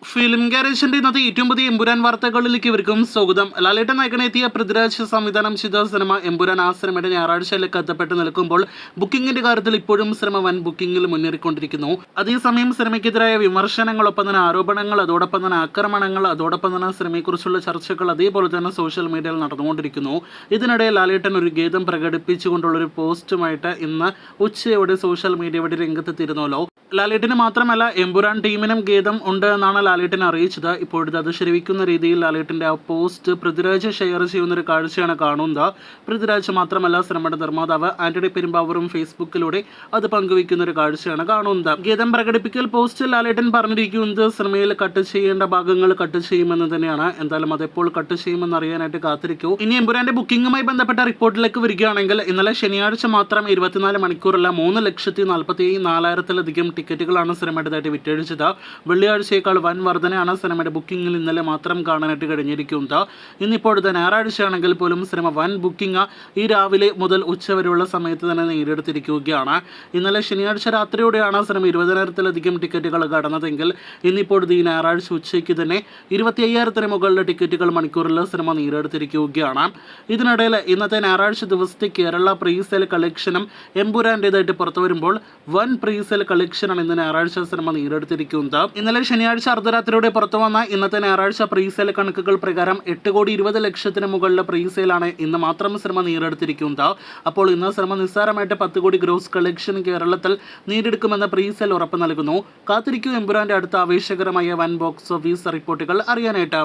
Film ഗാരേജിന്റെ ഇന്നത്തെ ഏറ്റവും പുതിയ എമ്പുരാൻ വാർത്തകളിലേക്ക് ഇവർക്കും സ്വാഗതം. ലാലേട്ടൻ നായകനെത്തിയ പൃഥ്വിരാജ് സംവിധാനം ചെയ്ത സിനിമ എമ്പുരാൻ ആ സിനിമയുടെ ഞായറാഴ്ചയിലേക്ക് എത്തപ്പെട്ട് നിൽക്കുമ്പോൾ ബുക്കിംഗിന്റെ കാര്യത്തിൽ ഇപ്പോഴും സിനിമ വൻ ബുക്കിംഗിൽ മുന്നേറിക്കൊണ്ടിരിക്കുന്നു. അതേസമയം സിനിമയ്ക്കെതിരായ വിമർശനങ്ങളൊപ്പം തന്നെ ആരോപണങ്ങൾ, അതോടൊപ്പം തന്നെ ആക്രമണങ്ങൾ, അതോടൊപ്പം തന്നെ സിനിമയെക്കുറിച്ചുള്ള ചർച്ചകൾ അതേപോലെ തന്നെ സോഷ്യൽ മീഡിയയിൽ നടന്നുകൊണ്ടിരിക്കുന്നു. ഇതിനിടെ ലാലേട്ടൻ ഒരു ഖേദം പ്രകടിപ്പിച്ചുകൊണ്ടുള്ളൊരു പോസ്റ്റുമായിട്ട് ഇന്ന് ഉച്ചയോടെ സോഷ്യൽ മീഡിയ വഴി രംഗത്തെത്തിയിരുന്നല്ലോ. ലാലേട്ടന് മാത്രമല്ല എമ്പുരാൻ ടീമിനും ഖേദം ഉണ്ട് എന്നാണ് ലാലേട്ടൻ അറിയിച്ചത്. ഇപ്പോഴത്തെ അത് ശരിവയ്ക്കുന്ന രീതിയിൽ ലാലേട്ടൻ്റെ ആ പോസ്റ്റ് പൃഥ്വിരാജ് ഷെയർ ചെയ്യുന്നൊരു കാഴ്ചയാണ് കാണുന്നത്. പൃഥ്വിരാജ് മാത്രമല്ല സിനിമയുടെ നിർമ്മാതാവ് ആന്റണി പെരുമ്പാവൂരും ഫേസ്ബുക്കിലൂടെ അത് പങ്കുവയ്ക്കുന്ന ഒരു കാഴ്ചയാണ് കാണുന്നത്. ഖേദം പ്രകടിപ്പിക്കൽ പോസ്റ്റിൽ ലാലേട്ടൻ പറഞ്ഞിരിക്കുന്നത് സിനിമയിൽ കട്ട് ചെയ്യേണ്ട ഭാഗങ്ങൾ കട്ട് ചെയ്യുമെന്ന് തന്നെയാണ്. എന്തായാലും അതെപ്പോൾ കട്ട് ചെയ്യുമെന്ന് അറിയാനായിട്ട് കാത്തിരിക്കൂ. ഇനി എമ്പുരാന്റെ ബുക്കിംഗുമായി ബന്ധപ്പെട്ട റിപ്പോർട്ടിലേക്ക് വരികയാണെങ്കിൽ ഇന്നലെ ശനിയാഴ്ച മാത്രം 24 മണിക്കൂറല്ല 3,44,000-ലധികം ടിക്കറ്റുകളാണ് സിനിമയുടേതായിട്ട് വിറ്റഴിച്ചത്. വെള്ളിയാഴ്ചയേക്കാൾ വൻ വർധനയാണ് സിനിമയുടെ ബുക്കിംഗിൽ ഇന്നലെ മാത്രം കാണാനായിട്ട് കഴിഞ്ഞിരിക്കുന്നത്. ഇന്നിപ്പോഴത്തെ ഞായറാഴ്ചയാണെങ്കിൽ പോലും സിനിമ വൻ ബുക്കിംഗ് ഈ രാവിലെ മുതൽ ഉച്ചവരെയുള്ള സമയത്ത് തന്നെ നേടിയെടുത്തിരിക്കുകയാണ്. ഇന്നലെ ശനിയാഴ്ച രാത്രിയോടെയാണ് സിനിമ 20,000-ലധികം ടിക്കറ്റുകൾ കടന്നതെങ്കിൽ ഇന്നിപ്പോഴത്തെ ഈ ഞായറാഴ്ച ഉച്ചയ്ക്ക് തന്നെ 25,000-ന് മുകളിലെ ടിക്കറ്റുകൾ മണിക്കൂറിൽ സിനിമ നേടിയെടുത്തിരിക്കുകയാണ്. ഇതിനിടയിൽ ഇന്നത്തെ ഞായറാഴ്ച ദിവസത്തെ കേരള പ്രീസെയിൽ കളക്ഷനും എമ്പുരാൻ്റെതായിട്ട് പുറത്തു വരുമ്പോൾ വൻ പ്രീസെയിൽ കളക്ഷനാണ് ഇന്ന് ഞായറാഴ്ച സിനിമ നേടിയെടുത്തിരിക്കുന്നത്. ഇന്നലെ ശനിയാഴ്ച അർദ്ധരാത്രിയോടെ പുറത്തു വന്ന ഇന്നത്തെ ഞായറാഴ്ച പ്രീസെയിൽ കണക്കുകൾ പ്രകാരം 8,20,00,000-ന് മുകളിലെ പ്രീസെയിലാണ് ഇന്ന് മാത്രം സിനിമ നേടിയെടുത്തിരിക്കുന്നത്. അപ്പോൾ ഇന്ന് സിനിമ നിസ്സാരമായിട്ട് 10 കോടി ഗ്രോസ് കളക്ഷൻ കേരളത്തിൽ നേടിയെടുക്കുമെന്ന് പ്രീസെയിൽ ഉറപ്പ് നൽകുന്നു. കാത്തിരിക്കൂ എമ്പുരാന്റെ അടുത്ത ആവേശകരമായ വൻ ബോക്സ് ഓഫീസ് റിപ്പോർട്ടുകൾ അറിയാനായിട്ട്.